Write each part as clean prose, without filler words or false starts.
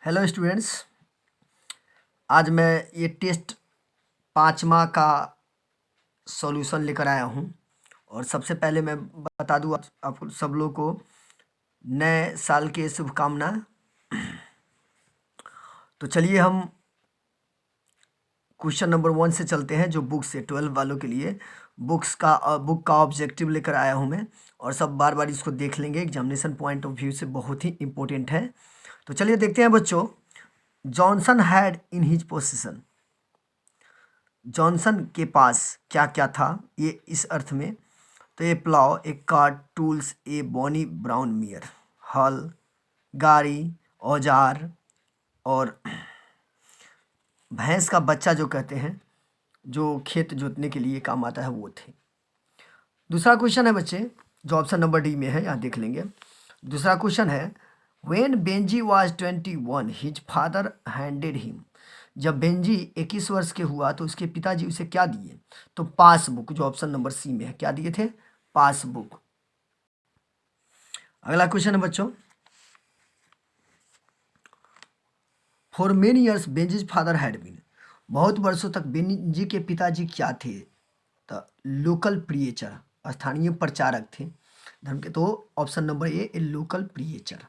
Hello students. आज मैं ये टेस्ट 5वां का सॉल्यूशन लेकर आया हूँ। और सबसे पहले मैं बता दूँ आप सब लोग को नए साल के शुभकामना। तो चलिए हम क्वेश्चन नंबर 1 से चलते हैं, जो बुक से 12 वालों के लिए बुक का ऑब्जेक्टिव लेकर आया हूँ मैं। और सब बार बार इसको देख लेंगे, एग्जामिनेशन पॉइंट ऑफ व्यू से बहुत ही इम्पोर्टेंट है। तो चलिए देखते हैं बच्चों। Johnson had in his position, Johnson के पास क्या क्या था, ये इस अर्थ में। तो ए प्लाव, ए कार्ट, टूल्स, ए बॉनी ब्राउन मियर, हल, गाड़ी, औजार और भैंस का बच्चा जो कहते हैं, जो खेत जोतने के लिए काम आता है, वो थे। दूसरा क्वेश्चन है बच्चे, जो ऑप्शन नंबर डी में है, यहाँ देख लेंगे। दूसरा क्वेश्चन है, when Benji was 21 his father handed him, जब बेंजी 21 वर्ष के हुआ तो उसके पिताजी उसे क्या दिए? तो पासबुक, जो ऑप्शन नंबर सी में है। क्या दिए थे? पासबुक। अगला क्वेश्चन है बच्चों, for many years Benji's father had been, बहुत वर्षों तक बेंजी के पिताजी क्या थे? तो लोकल प्रिएचर, स्थानीय प्रचारक थे धर्म के। तो ऑप्शन नंबर ए लोकल प्रिएचर।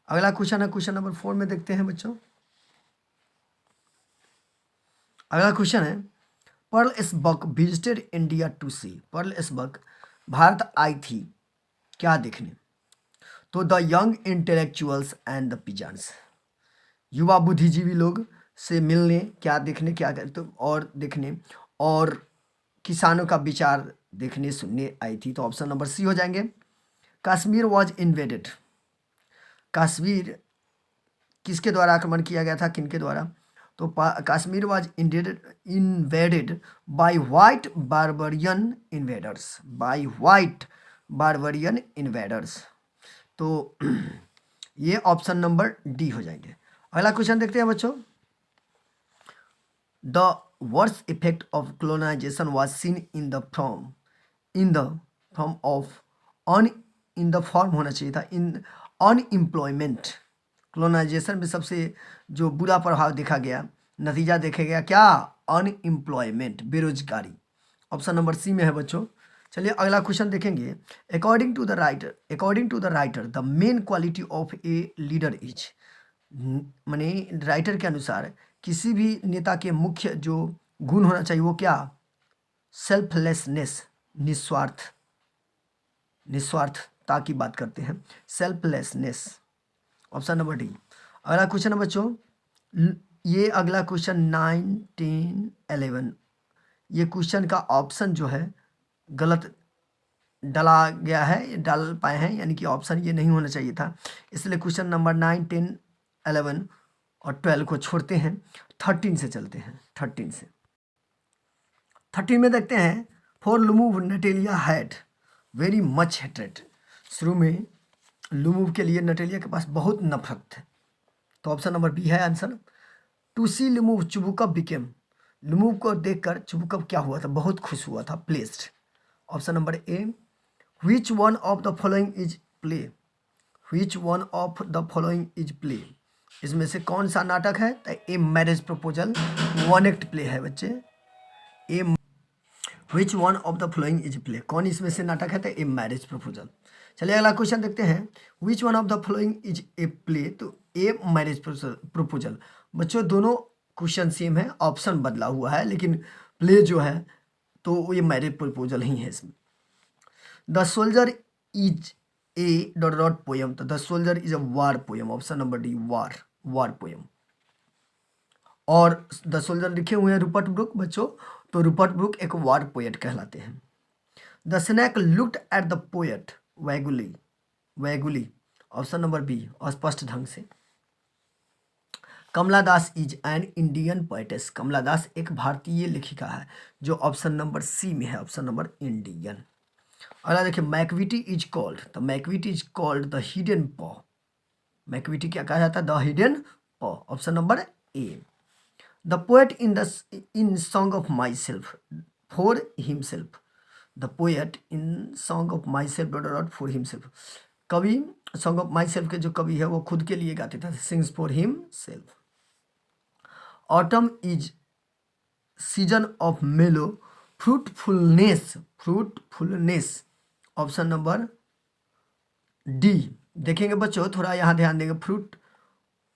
अगला क्वेश्चन है क्वेश्चन नंबर 4 में, देखते हैं बच्चों। अगला क्वेश्चन है, Pearl S Buck visited India to see, Pearl S Buck Bharat आई थी क्या देखने? तो the young intellectuals and the pigeons, युवा बुद्धिजीवी लोग से मिलने, क्या देखने, क्या कर तो और देखने, और किसानों का विचार देखने सुनने आई थी। तो ऑप्शन नंबर सी हो जाएंगे। कश्मीर वॉज इन्वेडेड, कश्मीर किसके द्वारा आक्रमण किया गया था, किनके द्वारा? तो Kashmir was invaded by white barbarian invaders, by white barbarian invaders. तो ये ऑप्शन नंबर डी हो जाएंगे। अगला क्वेश्चन देखते हैं बच्चों। The worst effect of colonization was seen in the form of an in the form होना चाहिए था, इन अनएम्प्लॉयमेंट। colonization में सबसे जो बुरा प्रभाव देखा गया, नतीजा देखा गया क्या? अनएम्प्लॉयमेंट, बेरोजगारी। ऑप्शन नंबर सी में है बच्चों। चलिए अगला क्वेश्चन देखेंगे। According to the writer the main quality of a leader is, माने राइटर के अनुसार किसी भी नेता के मुख्य जो गुण होना चाहिए वो क्या? सेल्फलेसनेस, निस्वार्थ, निस्वार्थता की बात करते हैं, सेल्फलेसनेस। Option number D. अगला क्वेश्चन है बच्चों, ये अगला क्वेश्चन 9, 10, 11, ये क्वेश्चन का ऑप्शन जो है गलत डाला गया है, डाल पाए हैं, यानी कि ऑप्शन ये नहीं होना चाहिए था। इसलिए क्वेश्चन नंबर 9, 10, 11 और 12 को छोड़ते हैं, 13 से चलते हैं। 13 से 13 में देखते हैं, फॉर लुमूव नटेलिया हैड वेरी मच हेट्रेड, शुरू में लुमूव के लिए नटेलिया के पास बहुत नफरत थे। तो ऑप्शन नंबर बी है आंसर। टू सी लुमूव चुबुकप बिकेम, लुमूव को देखकर चुबुकप क्या हुआ था? बहुत खुश हुआ था, placed. Option number A. Which one of the following is play, which one of the following is play, इसमें से कौन सा नाटक है? तो ए marriage proposal, one act play है बच्चे। ए which one of the following is play, कौन इसमें से नाटक है? तो ए मैरिज प्रपोजल। चलिए अगला क्वेश्चन देखते हैं। Which one of the following is a play, तो ए मैरिज प्रपोजल। बच्चों दोनों क्वेश्चन सेम है, ऑप्शन बदला हुआ है, लेकिन प्ले जो है तो ये मैरिज प्रपोजल ही है इसमें। The soldier is a dot dot poem, तो the soldier is a war poem. Option number D, war poem. और द सोल्जर लिखे हुए हैं रूपर्ट ब्रुक बच्चों, तो रूपर्ट ब्रुक एक वार पोएट कहलाते हैं। The snake looked at the poet vaguely, vaguely. Option number B, अस्पष्ट ढंग से। Kamala Das is an Indian poetess, Kamala Das एक भारतीय लेखिका है, जो ऑप्शन नंबर सी में है, ऑप्शन नंबर इंडियन। अगला देखिए, मैकविटी इज कॉल्ड, तो Macavity is called the hidden पॉ, मैकविटी क्या कहा जाता है? द हिडन पॉ। Option number A. The poet in song of my self for himself, the poet in song of my self dot dot for himself, कवि song of my self के जो कवि है वो खुद के लिए गाते थे, sings for himself. Autumn is season of mellow fruitfulness, fruitfulness option number D. देखेंगे बच्चों, थोड़ा यहाँ ध्यान देंगे, फ्रूटलेसनेस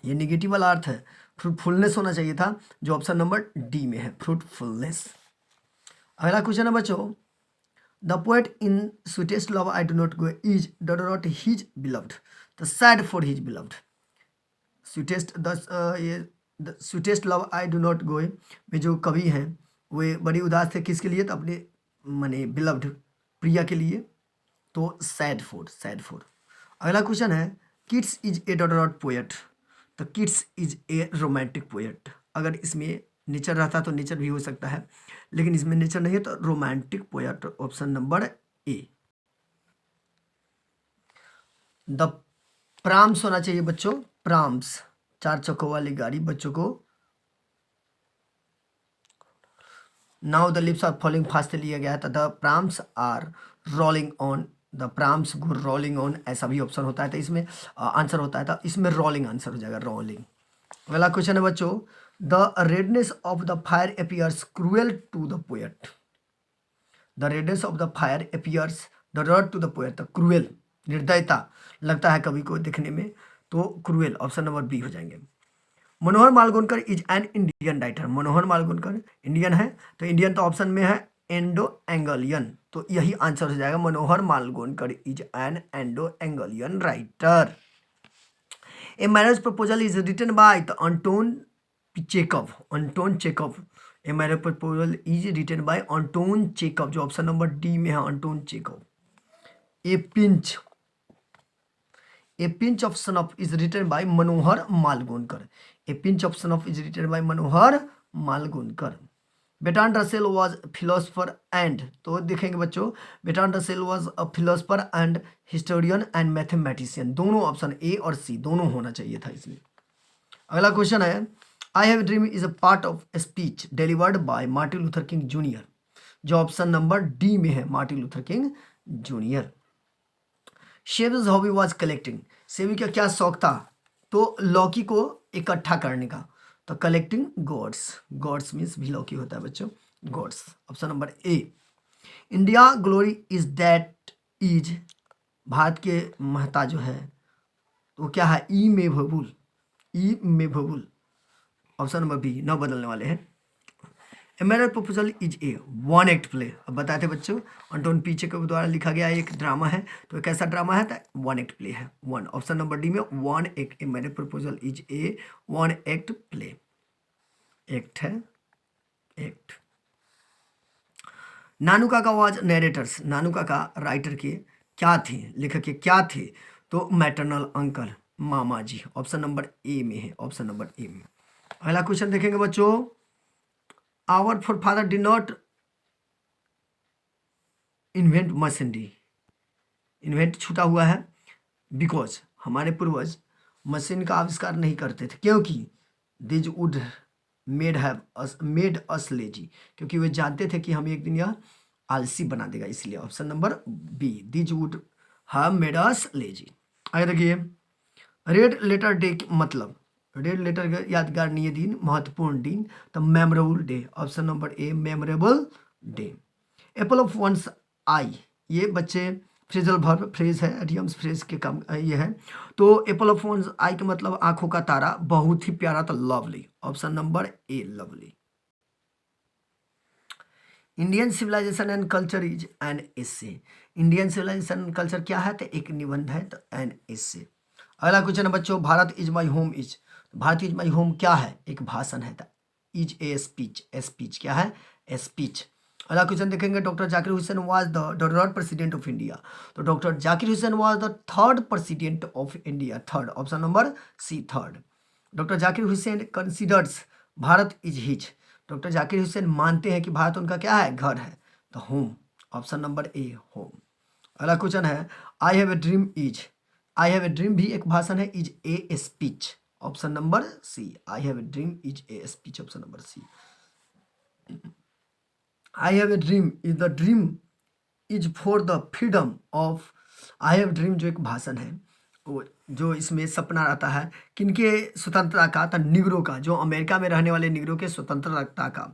ये निगेटिव वाला अर्थ है, फ्रूटफुलनेस होना चाहिए था, जो ऑप्शन नंबर डी में है, फ्रूटफुलनेस। अगला क्वेश्चन है बच्चों, the poet in sweetest love I do not go is dead not his beloved the sad for his beloved. Sweetest the sweetest love I do not go में जो कवि हैं वे बड़ी उदास थे, किसके लिए? तो अपने माने बिलव्ड प्रिया के लिए, तो सैड फॉर, सैड फॉर। अगला क्वेश्चन है, Keats is a dot not poet, तो Keats is a romantic poet. अगर इसमें नेचर रहता तो नेचर भी हो सकता है, लेकिन इसमें नेचर नहीं है तो romantic poet, option number A. The prams होना चाहिए बच्चों, प्राम्स, 4 चक्कों वाली गाड़ी बच्चों को। Now the leaves are falling fast लिया गया था, the prams are rolling on, the prams go rolling on, ऐसा भी ऑप्शन होता है, तो इसमें आंसर होता है, तो इसमें रोलिंग आंसर हो जाएगा, रोलिंग। अगला क्वेश्चन है बच्चों, the redness of the fire appears cruel to the poet, the redness of the fire appears the rod to the poet, तो क्रूएल निर्दयता लगता है कवि को देखने में, तो क्रूएल, ऑप्शन नंबर बी हो जाएंगे। Manohar Malgonkar is an Indian writer, Manohar Malgonkar Indian है, तो इंडियन तो ऑप्शन में है एंडो एंगलियन, तो यही आंसर हो जाएगा, Manohar Malgonkar is an Indo Anglian writer. A marriage proposal is written by the Anton Chekhov, Anton Chekhov, a marriage proposal is written by Anton Chekhov, जो ऑप्शन नंबर डी में है, Anton Chekhov. A pinch of snuff is written by Manohar Malgonkar, a pinch of snuff is written by Manohar Malgonkar. Bertrand Russell was philosopher and, तो देखेंगे बच्चों, Bertrand Russell was a philosopher and historian and mathematician, दोनों option A और सी दोनों होना चाहिए था इसमें। अगला क्वेश्चन है, I have dream is a part of speech delivered by Martin Luther King junior, जो ऑप्शन नंबर डी में है, Martin Luther King junior. Savi's hobby was collecting, Savi का क्या शौक था? तो लौकी को इकट्ठा करने का, तो कलेक्टिंग गॉड्स, गॉड्स मीन्स भी लौकी होता है बच्चों, gods, option number A. India glory is that is, Bharat के महता जो है तो क्या है? ई में भबुल, ई में भबुल, ऑप्शन नंबर बी, न बदलने वाले हैं। ए marriage proposal is a one act play, अब बताए थे बच्चों, अंटोन पीछे के द्वारा लिखा गया एक ड्रामा है, तो कैसा ड्रामा है? तो वन एक्ट प्ले है, वन, ऑप्शन नंबर डी में one act, A marriage proposal is a one act play, act है, एक्ट। नानू काका वाज नरेटर्स, नानू काका राइटर के क्या थे, लेखक के क्या थे? तो मैटरनल अंकल, मामा जी, ऑप्शन नंबर ए में है, ऑप्शन नंबर ए में। अगला क्वेश्चन देखेंगे बच्चों, our forefather did not invent machinery, invent छूटा हुआ है, बिकॉज हमारे पूर्वज मशीन का आविष्कार नहीं करते थे, क्योंकि these would made us lazy, क्योंकि वे जानते थे कि हम एक दिन यह आलसी बना देगा, इसलिए option number B, these would have made us lazy. आगे देखिए, रेड लेटर डे मतलब, रेड लेटर यादगारणीय दिन, महत्वपूर्ण दिन, तो memorable day, option number A, memorable day. Apple of one's eye, ये बच्चे फ्रेजल वर्ब फ्रेज है, एडियम्स फ्रेज के काम ये है, तो एप्पल ऑफ वंस आई का मतलब आंखों का तारा, बहुत ही प्यारा, तो lovely, option number A, lovely. Indian civilisation and culture is an essay, Indian civilisation and culture क्या है? तो एक निबंध है, तो एन एसे। अगला क्वेश्चन है बच्चों, Bharat is my home is, Bharat is my home क्या है? एक भाषण है, इज ए स्पीच, स्पीच क्या है? स्पीच। अगला क्वेश्चन देखेंगे, doctor Zakir Hussain was the third president of India, तो doctor Zakir Hussain was the third president of India, third, option number C, third. Doctor Zakir Hussain considers Bharat is his, doctor Zakir Hussain मानते हैं कि भारत उनका क्या है? घर है, तो home, option number A, home. अगला क्वेश्चन है, I have a dream is, I have a dream भी एक भाषण है, is a speech, option number C, I have a dream is a speech, option number C. I have a dream is the dream is for the freedom of I have dream, जो एक भाषण है वो जो इसमें सपना रहता है किनके स्वतंत्रता का, तो निग्रो का, जो अमेरिका में रहने वाले निग्रो के स्वतंत्रता का।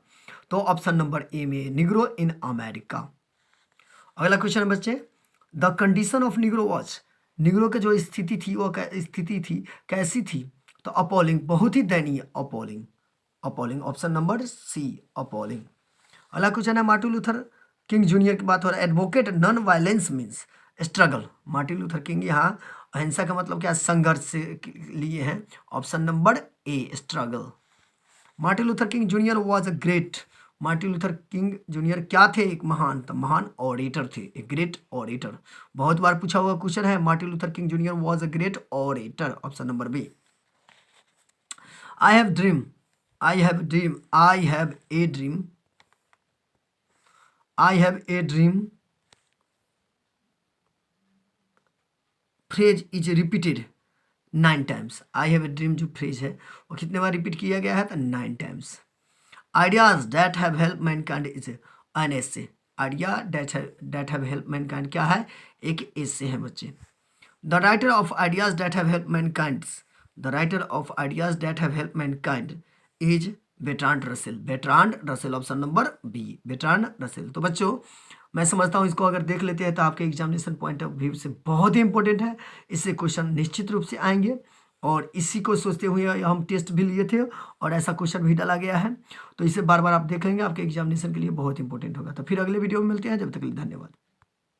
तो ऑप्शन नंबर ए में निग्रो इन अमेरिका। अगला क्वेश्चन है बच्चे, the condition of Negro watch, Negro की जो स्थिति थी वो स्थिति थी कैसी थी, तो अपॉलिंग, बहुत ही दयनीय, appalling, appalling, option number C, appalling. अगला क्वेश्चन है मार्टिन लूथर किंग जूनियर की बात हो रहा है, advocate non violence means struggle, Martin Luther King यहाँ अहिंसा का मतलब क्या, संघर्ष से लिए हैं, option number A, struggle. Martin Luther King Junior was a great, Martin Luther King Junior क्या थे, एक महान, तो महान ऑरेटर थे, एक ग्रेट ऑरेटर। बहुत बार पूछा हुआ क्वेश्चन है, Martin Luther King Junior was a great orator, option number B. I have dream, I have dream, I have a dream, I have a dream phrase is repeated 9 times, I have a dream जो phrase है वो कितने बार repeat किया गया है, तो 9 times. Ideas that have help mankind is an essay, idea that have help mankind क्या है, एक एसे है बच्चे। The writer of ideas that have help mankind, the writer of ideas that have help mankind is Bertrand Russell, Bertrand Russell, option number B, Bertrand Russell. तो बच्चों मैं समझता हूँ इसको अगर देख लेते हैं तो आपके एग्जामिनेशन पॉइंट ऑफ व्यू से बहुत ही इंपॉर्टेंट है, इससे क्वेश्चन निश्चित रूप से आएंगे और इसी को सोचते हुए हम टेस्ट भी लिए थे और ऐसा क्वेश्चन भी डाला गया है, तो इसे बार बार आप देख लेंगे, आपके एग्जामिनेशन के लिए बहुत इंपॉर्टेंट होगा। तो फिर अगले वीडियो में मिलते हैं, जब तक के लिए धन्यवाद।